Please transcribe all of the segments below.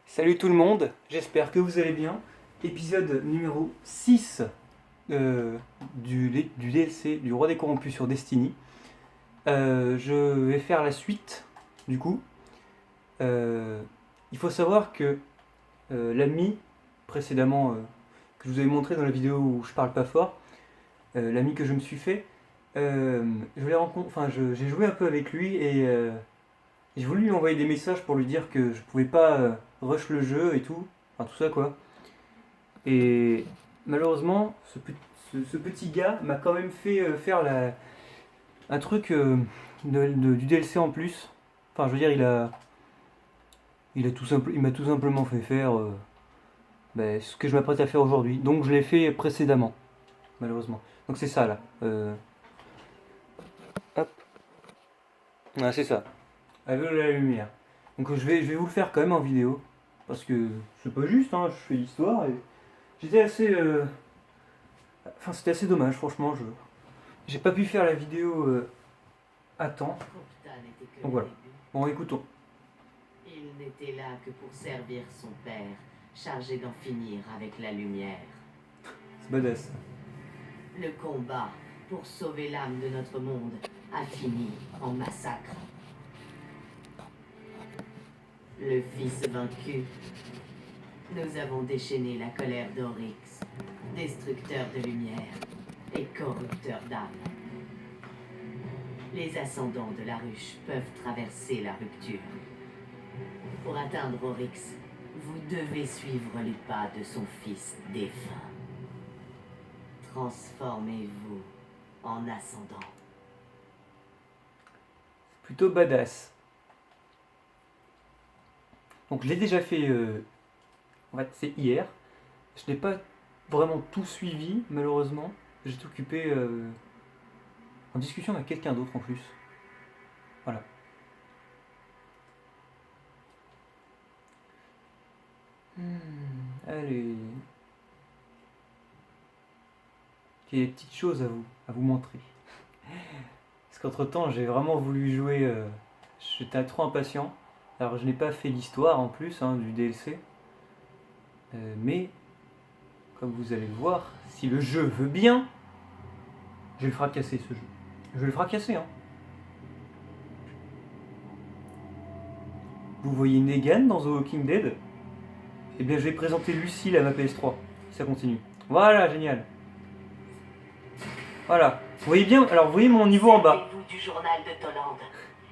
Salut tout le monde, j'espère que vous allez bien. Épisode numéro 6 du DLC du Roi des Corrompus sur Destiny. Je vais faire la suite du coup. Euh, il faut savoir que l'ami précédemment que je vous avais montré dans la vidéo où je parle pas fort, l'ami que je me suis fait, je l'ai rencontré, j'ai joué un peu avec lui et j'ai voulu lui envoyer des messages pour lui dire que je pouvais pas rush le jeu et tout, enfin tout ça quoi. Et malheureusement, ce petit gars m'a quand même fait faire un truc du DLC en plus. Enfin, je veux dire, il m'a tout simplement fait faire ce que je m'apprête à faire aujourd'hui. Donc je l'ai fait précédemment, malheureusement. Donc c'est ça là. Hop. Ah, c'est ça. Avec la lumière. Donc je vais vous le faire quand même en vidéo. Parce que c'est pas juste, hein, je fais l'histoire et j'étais assez. Enfin, c'était assez dommage, franchement. J'ai pas pu faire la vidéo à temps. Donc voilà. Bon, écoutons. Il n'était là que pour servir son père, chargé d'en finir avec la lumière. C'est badass. Le combat pour sauver l'âme de notre monde a fini en massacre. Le fils vaincu. Nous avons déchaîné la colère d'Oryx, destructeur de lumière et corrupteur d'âme. Les ascendants de la ruche peuvent traverser la rupture. Pour atteindre Oryx, vous devez suivre les pas de son fils défunt. Transformez-vous en ascendant. Plutôt badass. Donc je l'ai déjà fait. En fait, c'est hier. Je n'ai pas vraiment tout suivi, malheureusement. J'étais occupé en discussion avec quelqu'un d'autre en plus. Voilà. Allez. J'ai des petites choses à vous montrer. Parce qu'entre temps, j'ai vraiment voulu jouer. J'étais trop impatient. Alors, je n'ai pas fait l'histoire en plus du DLC. Mais, comme vous allez le voir, si le jeu veut bien, je vais le fracasser ce jeu. Je vais le fracasser, hein. Vous voyez Negan dans The Walking Dead? Eh bien, je vais présenter Lucille à ma PS3. Si ça continue. Voilà, génial. Voilà. Vous voyez bien, alors vous voyez mon niveau en bas. Servez-vous du journal de Toland.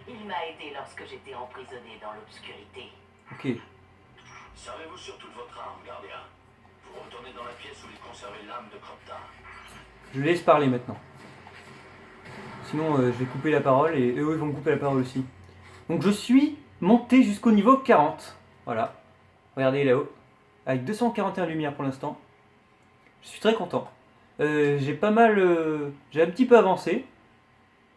Il m'a aidé lorsque j'étais emprisonné dans l'obscurité. Ok. Servez-vous surtout de votre arme, gardien. Vous retournez dans la pièce où il conservait l'âme de Cropta. Je laisse parler maintenant. Sinon, je vais couper la parole et eux, ils vont me couper la parole aussi. Donc, je suis monté jusqu'au niveau 40. Voilà. Regardez là-haut. Avec 241 lumières pour l'instant. Je suis très content. J'ai pas mal. J'ai un petit peu avancé.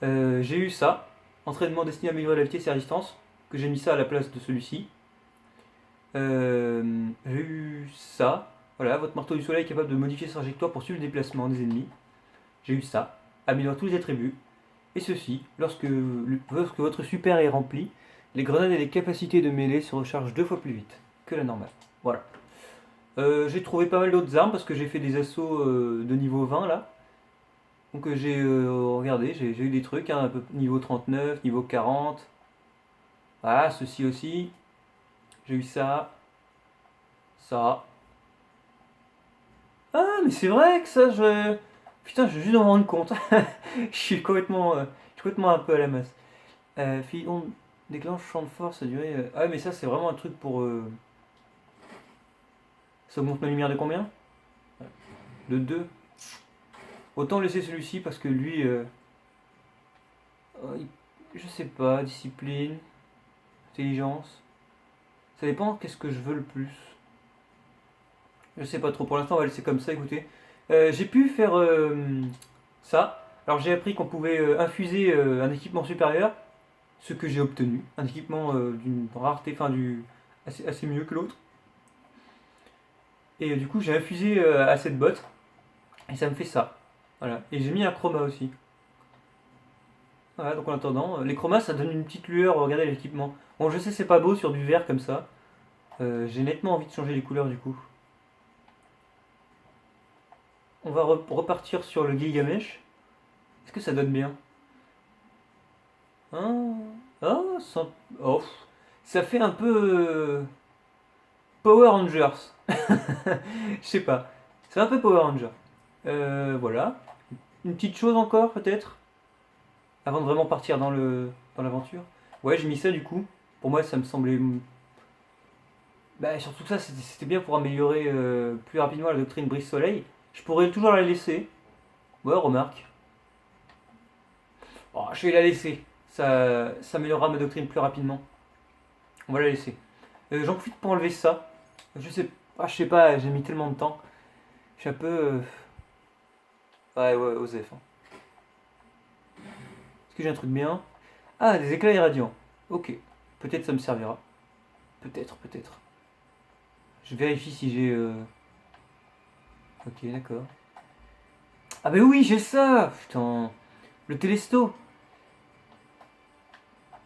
J'ai eu ça. Entraînement destiné à améliorer la vitesse et la résistance. Que j'ai mis ça à la place de celui-ci. J'ai eu ça. Voilà, votre marteau du soleil est capable de modifier sa trajectoire pour suivre le déplacement des ennemis. J'ai eu ça. Améliorer tous les attributs. Et ceci, lorsque votre super est rempli, les grenades et les capacités de mêlée se rechargent 2 fois plus vite que la normale. Voilà. J'ai trouvé pas mal d'autres armes parce que j'ai fait des assauts de niveau 20 là. Donc regardé, j'ai eu des trucs, hein, un peu niveau 39, niveau 40. Voilà, ceci aussi. J'ai eu ça. Ça. Ah, mais c'est vrai que ça, Putain, je viens juste de me rendre compte. Je suis complètement un peu à la masse. On déclenche champ de force à durée. Ah, mais ça, c'est vraiment un truc pour. Ça augmente ma lumière de combien? De 2. Autant laisser celui-ci parce que lui. Je sais pas, discipline, intelligence. Ça dépend qu'est-ce que je veux le plus. Je sais pas trop. Pour l'instant, on va laisser comme ça, écoutez. J'ai pu faire ça. Alors, j'ai appris qu'on pouvait infuser un équipement supérieur. Ce que j'ai obtenu. Un équipement d'une rareté, assez mieux que l'autre. Et du coup, j'ai infusé à cette botte. Et ça me fait ça. Voilà. Et j'ai mis un chroma aussi. Voilà, donc en attendant, les chromas ça donne une petite lueur, regardez l'équipement. Bon, je sais, c'est pas beau sur du vert comme ça. J'ai nettement envie de changer les couleurs du coup. On va repartir sur le Gilgamesh. Est-ce que ça donne bien? Ah, ah, oh, ça fait un peu Power Rangers. Je sais pas. C'est un peu Power Rangers. Voilà. Une petite chose encore peut-être avant de vraiment partir dans l'aventure. Ouais, j'ai mis ça du coup. Pour moi, ça me semblait. Bah, surtout que ça, c'était bien pour améliorer plus rapidement la doctrine brise-soleil. Je pourrais toujours la laisser. Ouais, remarque. Oh, je vais la laisser. Ça améliorera ma doctrine plus rapidement. On va la laisser. J'en profite pour enlever ça. Je sais pas, j'ai mis tellement de temps. Je suis un peu. Ouais, ouais, Osef. Hein. Est-ce que j'ai un truc bien? Ah, des éclats irradiants. Ok. Peut-être ça me servira. Peut-être, peut-être. Je vérifie si j'ai. Ok, d'accord. Ah, bah oui, j'ai ça! Putain. Le télesto.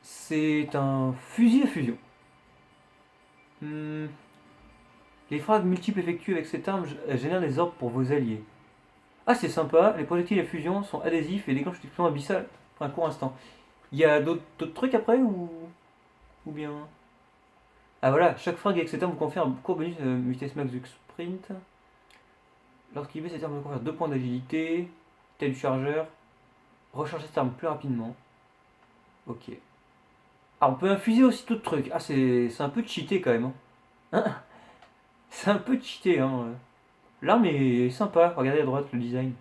C'est un fusil à fusion. Hmm. Les frags multiples effectués avec cette arme génèrent des orbes pour vos alliés. Ah, c'est sympa. Les projectiles à fusion sont adhésifs et déclenchent une explosion abyssale pour un court instant. Il y a d'autres trucs après ou bien. Ah voilà, chaque frag avec cette arme vous confère un court bonus vitesse max du sprint. Lorsqu'il met cette arme vous confère 2 points d'agilité, taille du chargeur, recharger cette arme plus rapidement. Ok. Ah, on peut infuser aussi d'autres trucs. Ah, c'est un peu cheaté quand même. Hein. C'est un peu cheaté. Hein. L'arme est sympa. Regardez à droite le design.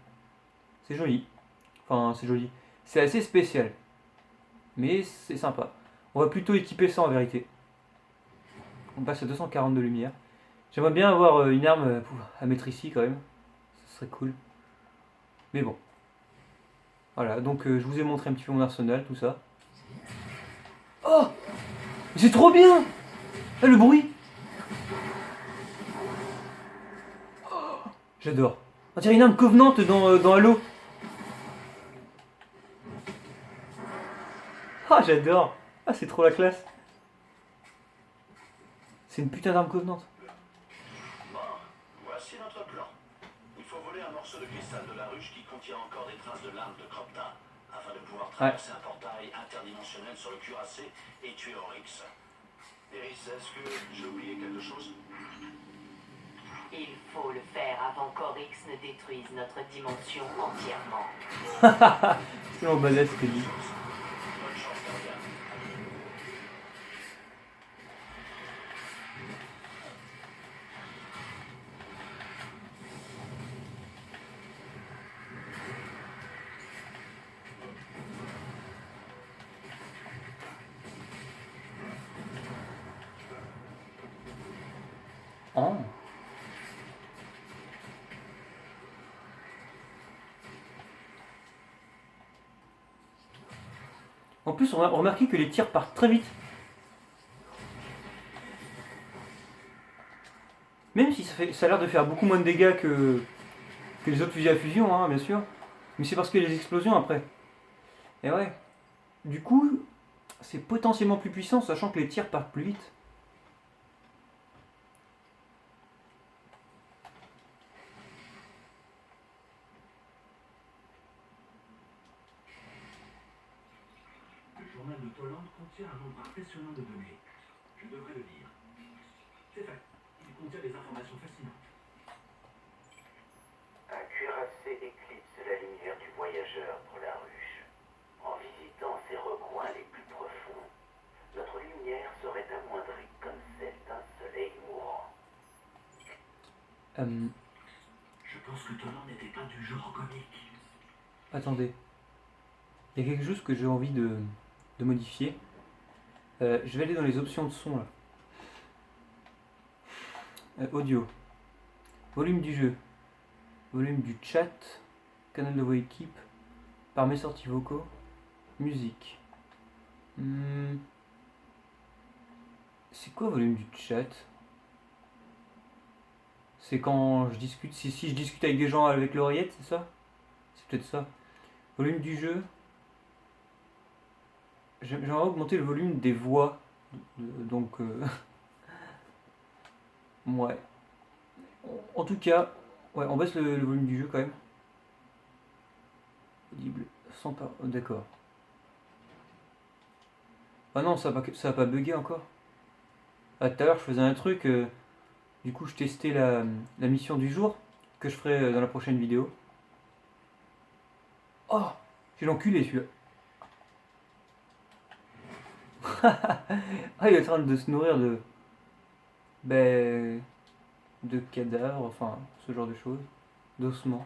C'est joli. Enfin, c'est joli. C'est assez spécial. Mais c'est sympa. On va plutôt équiper ça en vérité. On passe à 240 de lumière. J'aimerais bien avoir une arme à mettre ici quand même. Ce serait cool. Mais bon. Voilà, donc je vous ai montré un petit peu mon arsenal, tout ça. Oh! C'est trop bien! Ah, le bruit! J'adore. On dirait une arme Covenant dans Halo. Ah, j'adore. Ah, c'est trop la classe. C'est une putain d'arme Covenant. Bon, voici notre plan. Il faut voler un morceau de cristal de la ruche qui contient encore des traces de l'arme de Cropta, afin de pouvoir traverser un portail interdimensionnel sur le cuirassé et tuer Oryx. Eris, est-ce que j'ai oublié quelque chose? Il faut le faire avant qu'Oryx ne détruise notre dimension entièrement. C'est mon balèze, ce que dit. Bonne chance, gardien. Oh. En plus, on a remarqué que les tirs partent très vite. Même si ça a l'air de faire beaucoup moins de dégâts que les autres fusils à fusion, hein, bien sûr. Mais c'est parce qu'il y a les explosions après. Et ouais. Du coup, c'est potentiellement plus puissant, sachant que les tirs partent plus vite. Le journal de Toland contient un nombre impressionnant de données. Je devrais le lire. C'est fait. Il contient des informations fascinantes. Un cuirassé éclipse la lumière du voyageur pour la ruche. En visitant ses recoins les plus profonds, notre lumière serait amoindrie comme celle d'un soleil mourant. Je pense que Toland n'était pas du genre comique. Attendez. Il y a quelque chose que j'ai envie de modifier. Je vais aller dans les options de son là. Audio. Volume du jeu. Volume du chat. Canal de voix équipe. Par mes sorties vocaux. Musique. C'est quoi volume du chat? C'est quand je discute. Si je discute avec des gens avec l'oreillette, c'est ça? C'est peut-être ça. Volume du jeu. J'aimerais augmenter le volume des voix. Donc. Ouais. En tout cas, ouais, on baisse le volume du jeu quand même. Audible, sans pas. Oh, d'accord. Ah non, ça a pas bugué encore. Ah, tout à l'heure, je faisais un truc. Du coup, je testais la mission du jour que je ferai dans la prochaine vidéo. Oh, j'ai l'enculé celui-là. Ah, il est en train de se nourrir de. Ben. De cadavres, enfin, ce genre de choses. D'ossements.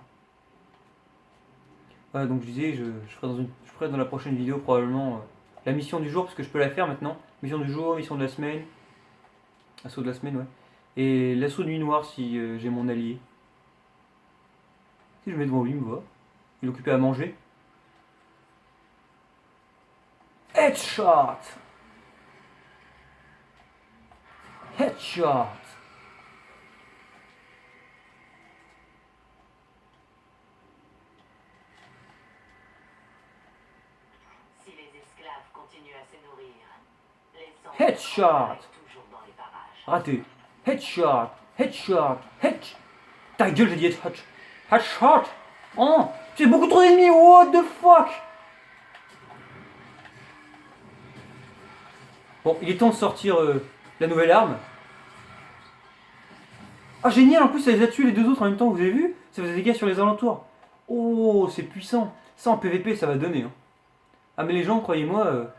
Ouais, donc je disais, je ferai dans la prochaine vidéo probablement la mission du jour, parce que je peux la faire maintenant. Mission du jour, mission de la semaine. Assaut de la semaine, ouais. Et l'assaut de nuit noire si j'ai mon allié. Si je mets devant lui, il me voit. Il est occupé à manger. Headshot! Headshot! Si les esclaves continuent à se nourrir, les sang Headshot! apparaissent toujours dans les parages. Raté. Headshot! Headshot! Headshot! Ta gueule, j'ai dit headshot! Headshot! Oh! J'ai beaucoup trop d'ennemis! What the fuck! Bon, il est temps de sortir la nouvelle arme. Ah, génial! En plus, ça les a tués les deux autres en même temps, vous avez vu? Ça faisait des dégâts sur les alentours. Oh, c'est puissant! Ça en PVP, ça va donner. Hein. Ah, mais les gens, croyez-moi,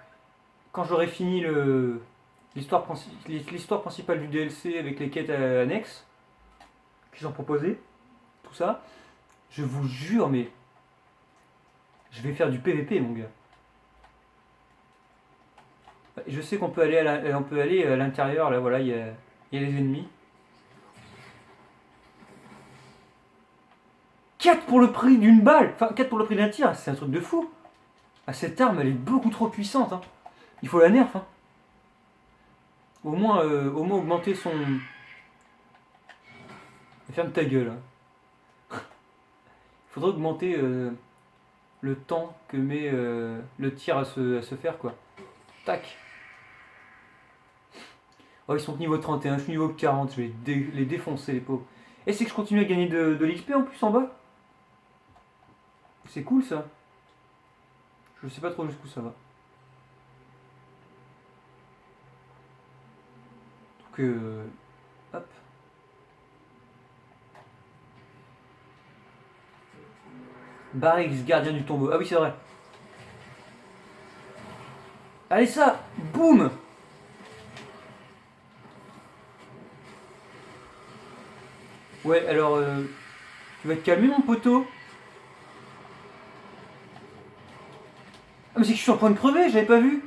quand j'aurai fini l'histoire principale du DLC avec les quêtes annexes qui sont proposées, tout ça, je vous jure, mais je vais faire du PVP, mon gars. Je sais qu'on peut aller à l'intérieur, là, voilà, il y a les ennemis. 4 pour le prix d'une balle, enfin 4 pour le prix d'un tir, c'est un truc de fou. Ah, cette arme, elle est beaucoup trop puissante. Hein. Il faut la nerf. Hein. Au moins augmenter son... Ferme ta gueule. Hein. Il faudrait augmenter le temps que met le tir à se faire, quoi. Tac. Oh, ils sont niveau 31, je suis niveau 40, je vais les défoncer, les pauvres. Et c'est que je continue à gagner de l'XP en plus en bas. C'est cool ça. Je sais pas trop jusqu'où ça va. Donc, hop. Barrix, gardien du tombeau. Ah oui, c'est vrai. Allez, ça. Boum. Ouais, alors, tu vas te calmer, mon poteau. Ah, mais c'est que je suis en train de crever, j'avais pas vu.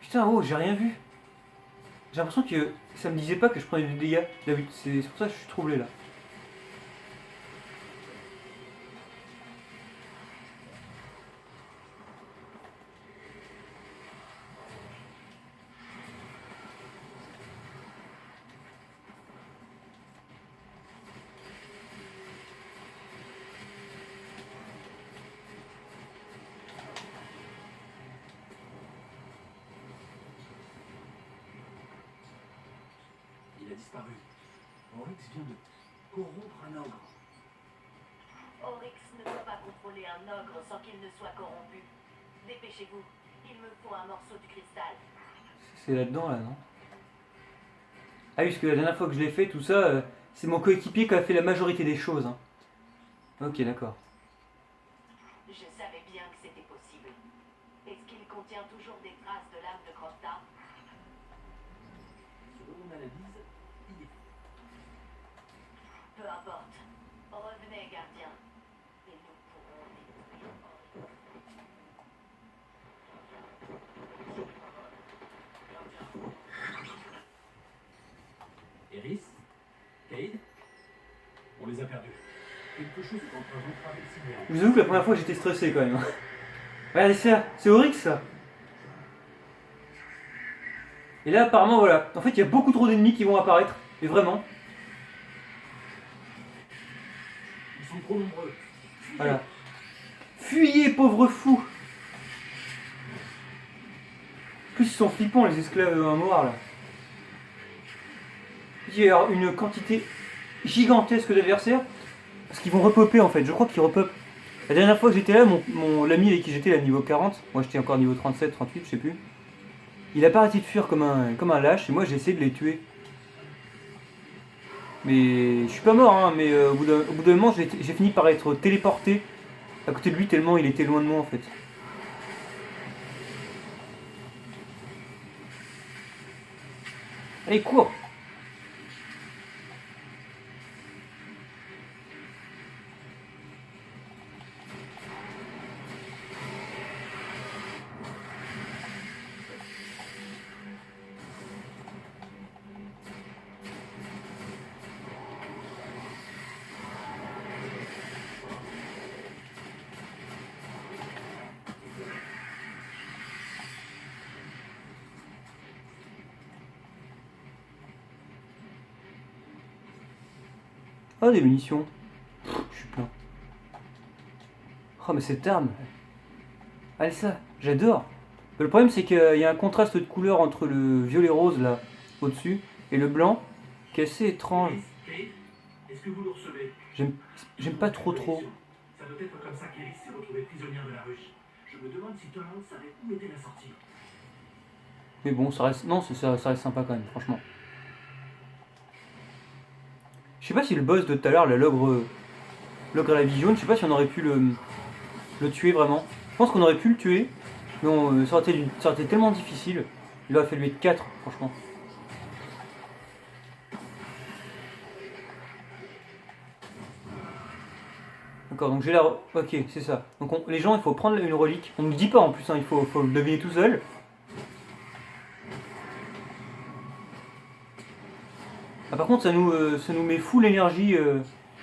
Putain, oh, j'ai rien vu. J'ai l'impression que ça me disait pas que je prenais des dégâts. C'est pour ça que je suis troublé là. Il a disparu. Oryx vient de corrompre un ogre. Oryx ne peut pas contrôler un ogre sans qu'il ne soit corrompu. Dépêchez-vous, il me faut un morceau du cristal. C'est là-dedans, là, non? Ah oui, parce que la dernière fois que je l'ai fait, tout ça, c'est mon coéquipier qui a fait la majorité des choses. Hein. Ok, d'accord. Je savais bien que c'était possible. Est-ce qu'il contient toujours des traces de l'âme de Crofta? Selon mon analyse, il est. Peu importe. Revenez, gardien. Et nous pourrons détruire Oryx. Eris, Cade, on les a perdus. Quelque chose est en train d'entraver le signal. Je vous avoue que la première fois j'étais stressé quand même. Regardez ça, c'est Oryx ça. Et là apparemment voilà, en fait il y a beaucoup trop d'ennemis qui vont apparaître, et vraiment. Ils sont trop nombreux. Voilà. Fuyez pauvre fou. plus ils sont flippants les esclaves noirs là. Il y a une quantité gigantesque d'adversaires. Parce qu'ils vont repopper en fait, je crois qu'ils repopent. La dernière fois que j'étais là, l'ami avec qui j'étais là niveau 40, moi j'étais encore niveau 37, 38, je sais plus. Il a pas arrêté de fuir comme un lâche et moi j'ai essayé de les tuer. Mais je suis pas mort, hein, mais au bout d'un moment j'ai fini par être téléporté à côté de lui tellement il était loin de moi en fait. Allez, cours! Oh, des munitions. Je suis plein. Oh, mais cette arme. Allez, ça, j'adore. Le problème, c'est qu'il y a un contraste de couleur entre le violet rose, là, au-dessus, et le blanc, qui est assez étrange. Est-ce que vous le recevez? J'aime pas trop. Ça doit être comme ça qu'Iris s'est retrouvée prisonnière de la ruche. Je me demande si Toland savait où était la sortie. Mais bon, ça reste... Non, ça reste sympa quand même, franchement. Je sais pas si le boss de tout à l'heure, l'ogre à la vie jaune, je sais pas si on aurait pu le tuer vraiment. Je pense qu'on aurait pu le tuer, mais ça aurait été tellement difficile. Il aurait fallu être 4, franchement. D'accord, donc j'ai la... Ok, c'est ça. Donc les gens, il faut prendre une relique. On ne nous dit pas en plus, hein, il faut le deviner tout seul. Ah, par contre, ça nous met full énergie,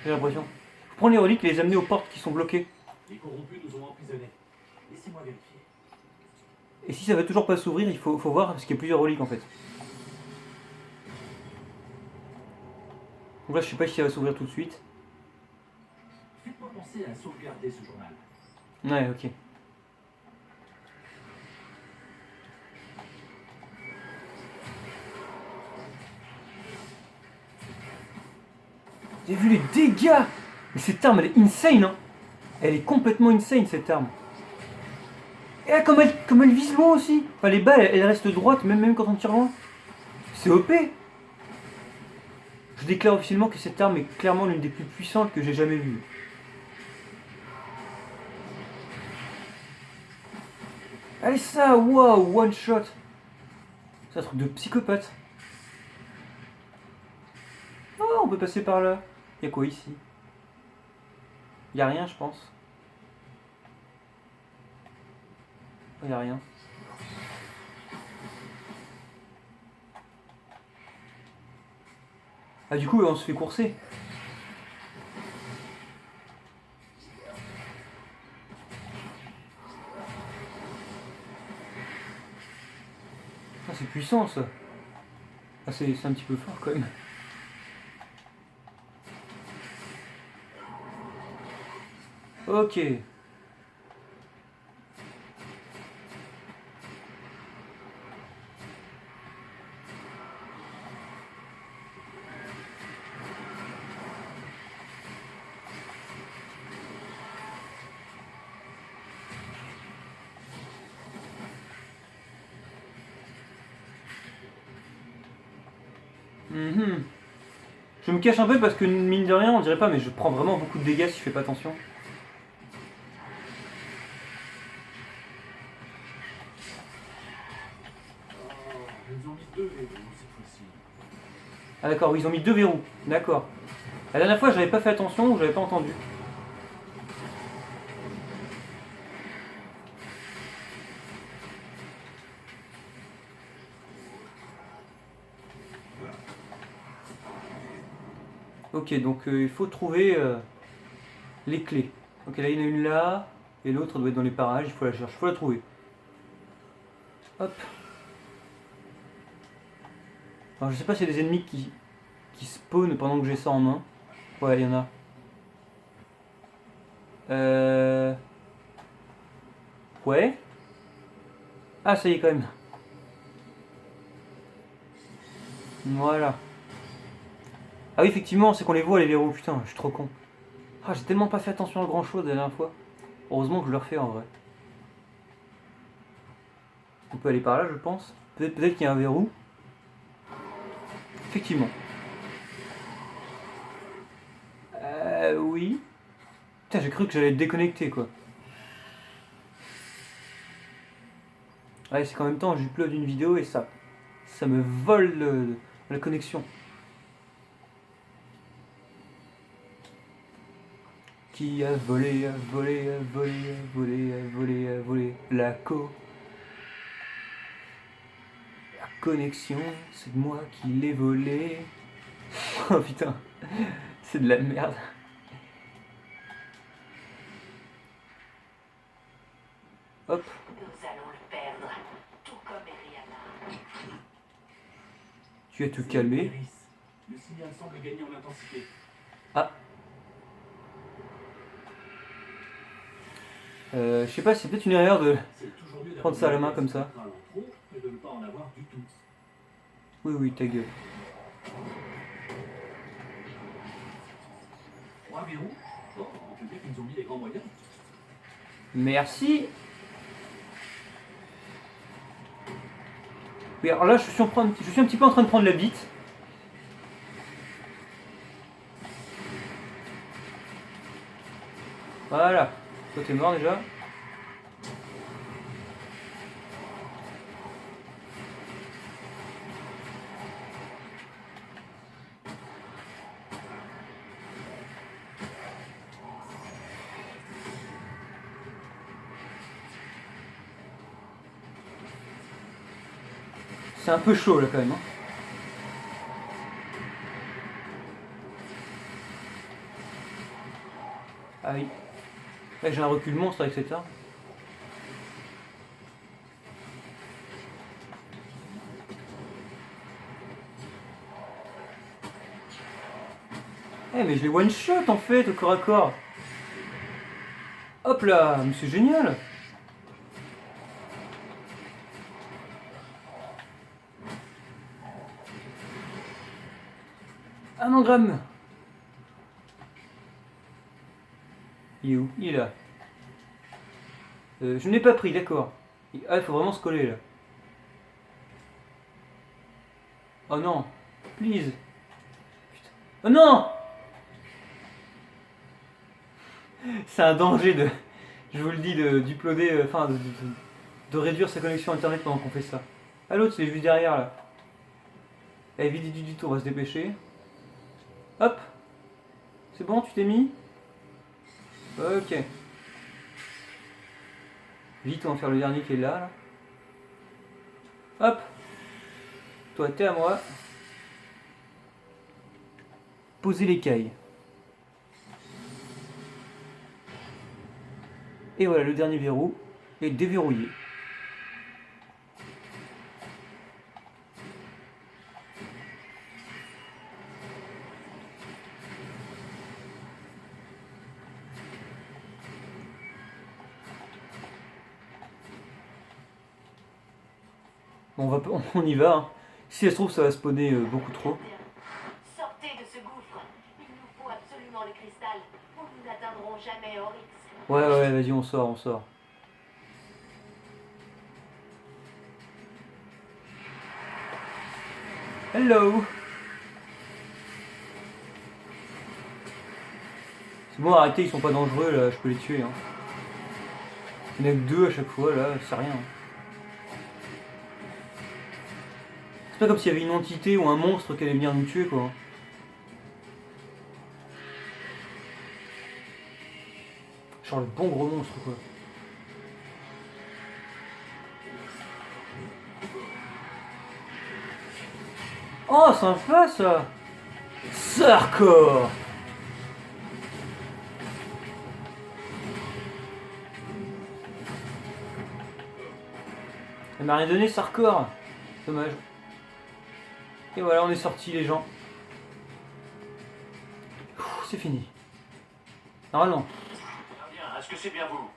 j'ai l'impression. Faut prendre les reliques et les amener aux portes qui sont bloquées. Les corrompus nous ont emprisonnés. Laissez-moi vérifier. Et si ça veut toujours pas s'ouvrir, il faut voir, parce qu'il y a plusieurs reliques en fait. Donc là, je sais pas si ça va s'ouvrir tout de suite. Faites-moi penser à sauvegarder ce journal. Ouais, ok. J'ai vu les dégâts! Mais cette arme, elle est insane, hein! Elle est complètement insane, cette arme. Et là, comme elle vise loin aussi! Enfin, les balles, elles restent droites, même quand on tire loin. C'est OP! Je déclare officiellement que cette arme est clairement l'une des plus puissantes que j'ai jamais vues. Allez, ça! Waouh! One shot! C'est un truc de psychopathe. Oh, on peut passer par là. Y'a quoi ici? Y'a rien, je pense. Oh, y'a rien. Ah, du coup, on se fait courser. Ah, c'est puissant, ça. Ah, c'est un petit peu fort, quand même. Ok. Mhm. Je me cache un peu parce que mine de rien, on dirait pas, mais je prends vraiment beaucoup de dégâts si je fais pas attention. Ils ont mis 2 verrous cette fois-ci. Ah d'accord, oui, ils ont mis 2 verrous. D'accord. La dernière fois, j'avais pas fait attention ou j'avais pas entendu. Ok, donc il faut trouver les clés. Ok, là il y en a une là, et l'autre doit être dans les parages, il faut la chercher, il faut la trouver. Hop. Alors je sais pas s'il y a des ennemis qui spawnent pendant que j'ai ça en main. Ouais, il y en a. Ouais. Ah, ça y est quand même. Voilà. Ah oui, effectivement, c'est qu'on les voit les verrous. Putain, je suis trop con. Ah, j'ai tellement pas fait attention à grand chose la dernière fois. Heureusement que je le refais en vrai. On peut aller par là, je pense. Peut-être qu'il y a un verrou. Effectivement. Oui. Putain, j'ai cru que j'allais être déconnecté, quoi. Ouais, c'est qu'en même temps, j'upload une vidéo et ça me vole la connexion. Qui a volé, a volé, a volé, a volé, a volé, a volé la connexion, c'est moi qui l'ai volé. Oh putain, c'est de la merde. Hop, Nous allons le perdre, tout comme Eriana. tu vas te calmer. Iris. Le signal semble gagner en intensité. Ah. Je sais pas, c'est peut-être une erreur de C'est toujours mieux prendre ça à la main comme ça. d'avoir un trop que de ne pas en avoir du tout. Oui, oui, ta gueule. 3 verrous. Bon, on peut dire qu'ils nous ont mis les grands moyens. Merci. Oui, alors là, je suis un petit peu en train de prendre la bite. Voilà. Toi, t'es mort déjà. C'est un peu chaud là quand même. Hein. Ah oui. Là j'ai un recul monstre avec cette arme. Eh mais je les one shot en fait au corps à corps. Hop là, mais c'est génial. Un engramme. Il est où? Il est là. Je n'ai pas pris, d'accord. Ah, il faut vraiment se coller là. Oh non. Please. Putain. Oh non. C'est un danger de... Je vous le dis, d'uploader... Enfin, de réduire sa connexion internet pendant qu'on fait ça. Ah l'autre, c'est juste derrière là. Allez, vite du tout, on va se dépêcher. Hop. C'est bon, tu t'es mis? Ok. Vite, on va faire le dernier qui est là. Hop. Toi, t'es à moi. Posez l'écaille. Et voilà, le dernier verrou est déverrouillé. Bon, on y va. Hein. Si ça se trouve, ça va spawner beaucoup trop. Sortez de ce gouffre. Il nous faut absolument le cristal. Ou nous n'atteindrons jamais Oryx. Ouais, vas-y, on sort. Hello. C'est bon, arrêtez, ils sont pas dangereux là, je peux les tuer. Hein. Il y en a que 2 à chaque fois là, c'est rien. C'est pas comme s'il y avait une entité ou un monstre qui allait venir nous tuer quoi. Genre le bon gros monstre quoi. Oh sympa ça. Sarkor. Elle m'a rien donné Sarkor. Dommage. Et voilà, on est sortis les gens. C'est fini. Normalement. Gardien, est-ce que c'est bien vous?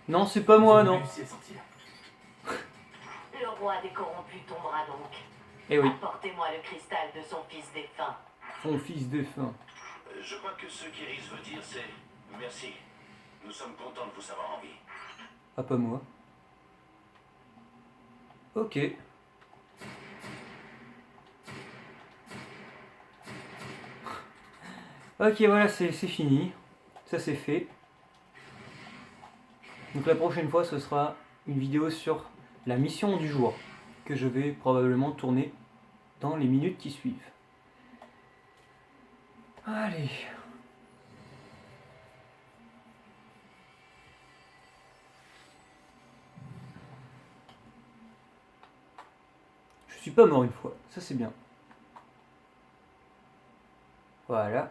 Non, c'est pas moi, non. Réussi à sortir. Le roi des corrompus tombera donc. Eh oui, Apportez-moi le cristal de son fils défunt. son fils défunt. Je crois que ce qu'Iris veut dire, c'est merci. Nous sommes contents de vous savoir en vie. Ah, pas moi. Ok. Ok, voilà, c'est fini. Ça, c'est fait. Donc la prochaine fois, ce sera une vidéo sur la mission du jour, que je vais probablement tourner dans les minutes qui suivent. Allez. Je suis pas mort une fois, ça c'est bien. Voilà.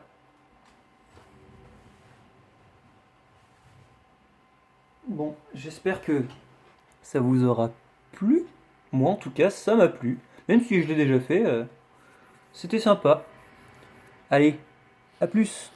Bon, j'espère que ça vous aura plu. Moi en tout cas, ça m'a plu. Même si je l'ai déjà fait, c'était sympa. Allez, à plus.